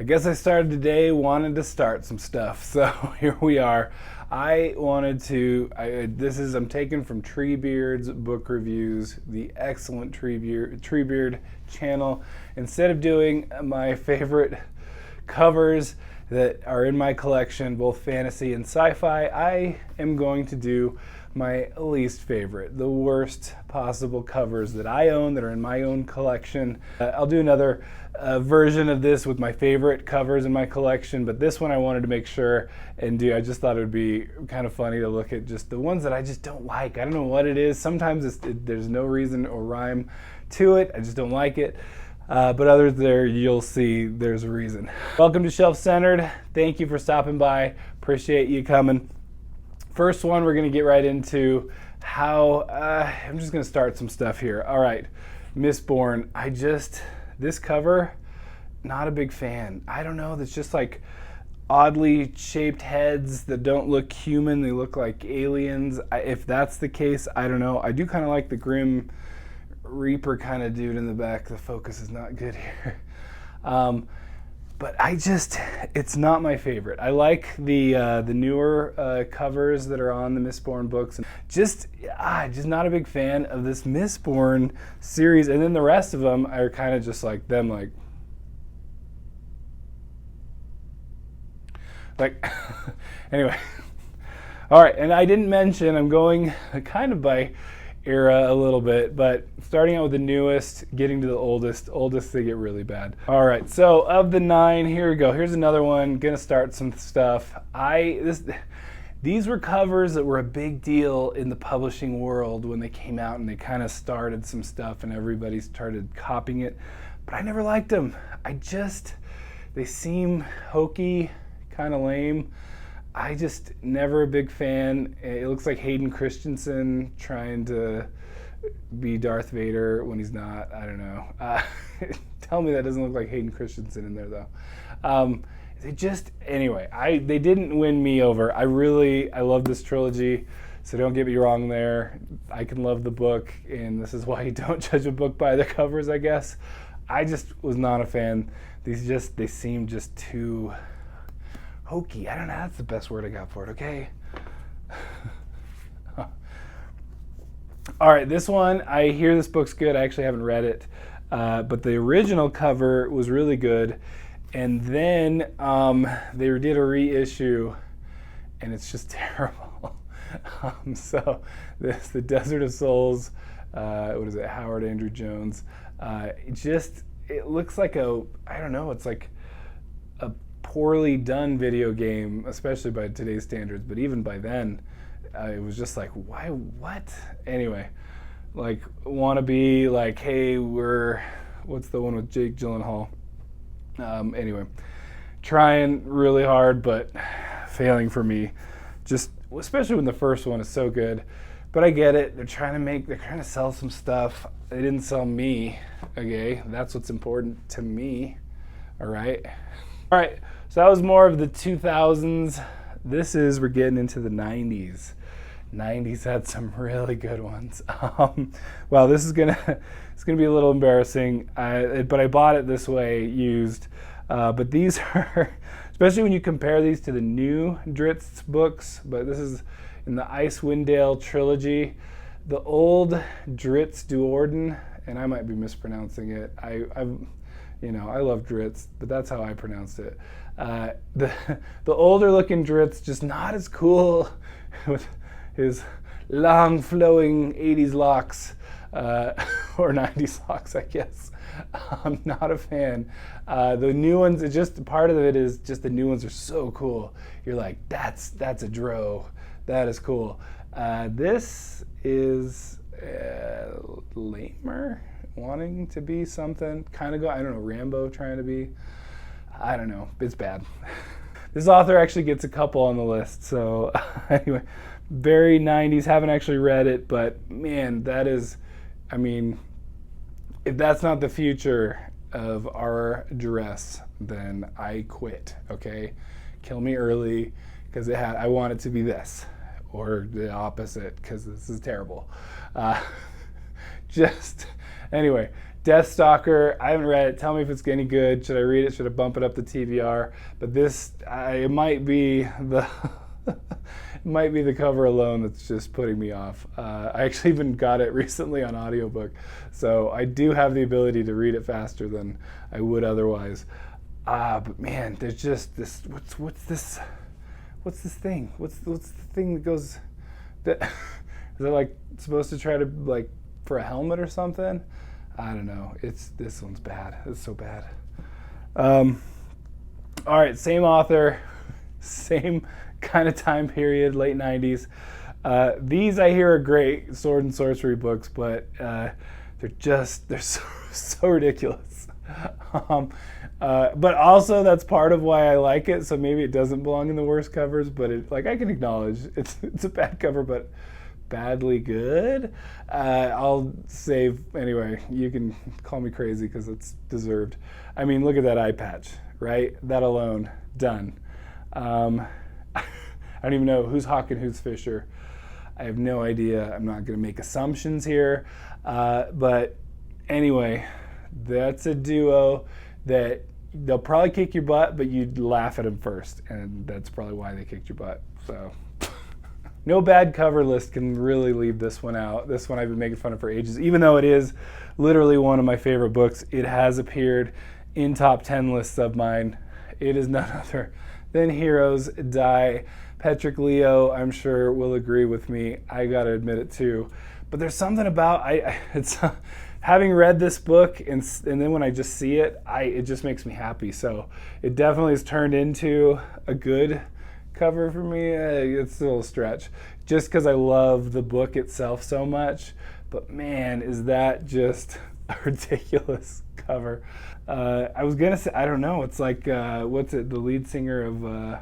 guess I started today wanting to start some stuff, so here we are. I'm taken from Treebeard's book reviews, the excellent Treebeard channel. Instead of doing my favorite covers that are in my collection, both fantasy and sci-fi, I am going to do my least favorite, the worst possible covers that I own, that are in my own collection. I'll do another version of this with my favorite covers in my collection, but this one I wanted to make sure and do. I just thought it would be kind of funny to look at just the ones that I just don't like. I don't know what it is. Sometimes there's no reason or rhyme to it. I just don't like it. But others there, you'll see there's a reason. Welcome to Shelf Centered. Thank you for stopping by. Appreciate you coming. First one, we're going to get right into how, I'm just going to start some stuff here. All right, Mistborn. This cover, not a big fan. I don't know, there's just like oddly shaped heads that don't look human. They look like aliens. If that's the case, I don't know. I do kind of like the Grim Reaper kind of dude in the back. The focus is not good here. But it's not my favorite. I like the newer covers that are on the Mistborn books. Just not a big fan of this Mistborn series. And then the rest of them are kind of just like them, like anyway. All right, and I didn't mention, I'm going kind of by era a little bit, but starting out with the newest, getting to the oldest they get really bad. All right, so of the 9, here we go. Here's another one. Gonna start some stuff. These were covers that were a big deal in the publishing world when they came out, and they kind of started some stuff and everybody started copying it, but I never liked them. They seem hokey, kind of lame. I just never a big fan. It looks like Hayden Christensen trying to be Darth Vader when he's not. I don't know. Tell me that doesn't look like Hayden Christensen in there though. They didn't win me over. I love this trilogy, so don't get me wrong there. I can love the book, and this is why you don't judge a book by the covers, I guess. I just was not a fan. They seem just too hokey. I don't know, that's the best word I got for it, okay? All right, this one, I hear this book's good. I actually haven't read it, but the original cover was really good, and then they did a reissue, and it's just terrible. So the Desert of Souls, what is it, Howard Andrew Jones, it looks like it's like a poorly done video game, especially by today's standards, but even by then, it was just like, why, what? Anyway, like, wanna be like, hey, what's the one with Jake Gyllenhaal? Anyway, trying really hard, but failing for me. Just, especially when the first one is so good. But I get it, they're trying to sell some stuff. They didn't sell me, okay? That's what's important to me, all right? All right, so that was more of the 2000s. We're getting into the 90s. 90s had some really good ones. Well, it's gonna be a little embarrassing, but I bought it this way, used. But these are, especially when you compare these to the new Drizzt books, but this is in the Icewind Dale trilogy. The old Drizzt Duorden, and I might be mispronouncing it. I love Drizzt, but that's how I pronounced it. The older looking Drizzt, just not as cool with his long flowing 80s locks, or 90s locks, I guess. I'm not a fan. The new ones, part of it is just the new ones are so cool. You're like, that's a dro. That is cool. This is lamer, wanting to be something, I don't know, Rambo trying to be, I don't know, it's bad. This author actually gets a couple on the list, so anyway, very 90s, haven't actually read it, but man, if that's not the future of our dress, then I quit, okay? Kill me early, because I want it to be this, or the opposite, because this is terrible. Anyway, Stalker, I haven't read it. Tell me if it's any good. Should I read it? Should I bump it up to TBR? But this, it might be the it might be the cover alone that's just putting me off. I actually even got it recently on audiobook, so I do have the ability to read it faster than I would otherwise. But man, there's just this. What's this? What's this thing? What's the thing that goes? That is it like supposed to try to like for a helmet or something? I don't know. This one's bad. It's so bad. All right, same author, same kind of time period, late 90s. These I hear are great sword and sorcery books, but they're so ridiculous. But also that's part of why I like it. So maybe it doesn't belong in the worst covers, but I can acknowledge it's a bad cover, but badly good. I'll save anyway. You can call me crazy because it's deserved. I mean, look at that eye patch, right? That alone, done. I don't even know who's Hawk and who's Fisher. I have no idea. I'm not going to make assumptions here. But anyway, that's a duo that they'll probably kick your butt, but you'd laugh at them first. And that's probably why they kicked your butt. So no bad cover list can really leave this one out. This one I've been making fun of for ages. Even though it is literally one of my favorite books, it has appeared in top 10 lists of mine. It is none other than Heroes Die. Patrick Leo, I'm sure, will agree with me. I gotta admit it too. But there's something about it's having read this book and then when I just see it, it just makes me happy. So it definitely has turned into a good cover for me. It's a little stretch, just because I love the book itself so much. But man, is that just a ridiculous cover. I was gonna say, I don't know. It's like what's it? The lead singer of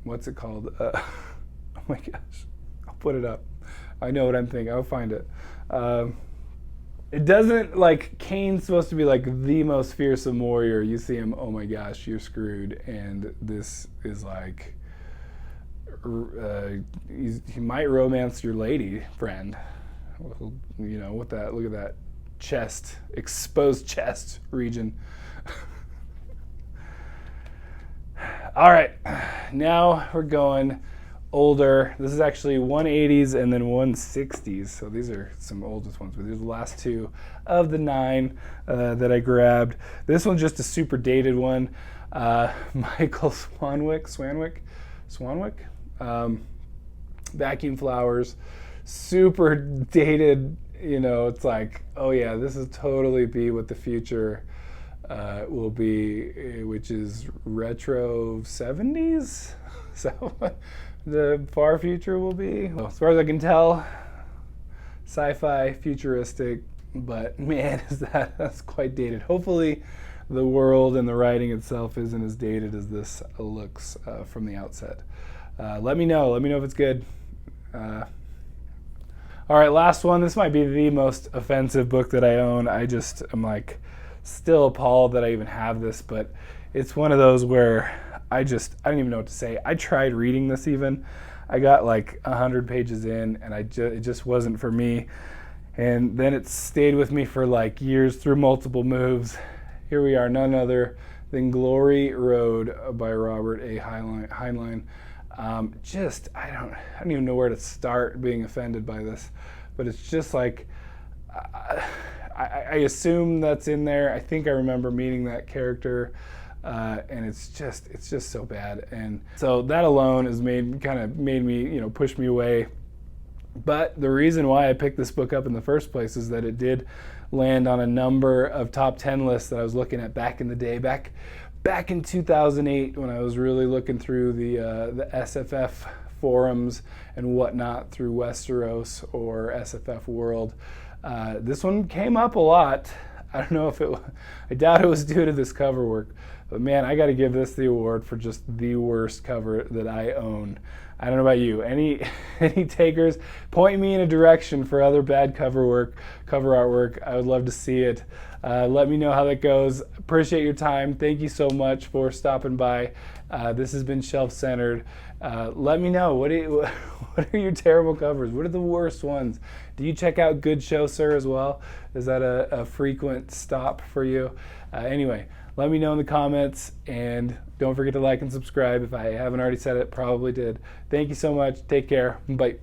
what's it called? Oh my gosh, I'll put it up. I know what I'm thinking. I'll find it. It doesn't, like, Kane's supposed to be like the most fearsome warrior. You see him, oh my gosh, you're screwed. And this is like, he might romance your lady friend. You know, with that, look at that chest, exposed chest region. All right, now we're going older. This is actually 180s and then 160s. So these are some oldest ones, but these are the last two of the 9 that I grabbed. This one's just a super dated one. Michael Swanwick, Vacuum Flowers, super dated. You know, it's like, oh yeah, this is totally be what the future will be, which is retro 70s. So the far future will be, well, as far as I can tell, sci-fi, futuristic, but man, that's quite dated. Hopefully the world and the writing itself isn't as dated as this looks from the outset. Let me know if it's good. All right, last one. This might be the most offensive book that I own. I'm like still appalled that I even have this, but it's one of those where I don't even know what to say. I tried reading this even. I got like 100 pages in and it just wasn't for me. And then it stayed with me for like years through multiple moves. Here we are, none other than Glory Road by Robert A. Heinlein. I don't even know where to start being offended by this, but it's just like, I assume that's in there. I think I remember meeting that character. And it's just so bad, and so that alone has made me, push me away. But the reason why I picked this book up in the first place is that it did land on a number of top 10 lists that I was looking at back in the day, back in 2008 when I was really looking through the SFF forums and whatnot through Westeros or SFF World. This one came up a lot. I don't know if I doubt it was due to this cover work. But man, I got to give this the award for just the worst cover that I own. I don't know about you. Any takers? Point me in a direction for other bad cover artwork. I would love to see it. Let me know how that goes. Appreciate your time. Thank you so much for stopping by. This has been Shelf Centered. Let me know, what are your terrible covers? What are the worst ones? Do you check out Good Show Sir as well? Is that a frequent stop for you? Anyway, let me know in the comments, and don't forget to like and subscribe. If I haven't already said it, probably did. Thank you so much. Take care. Bye.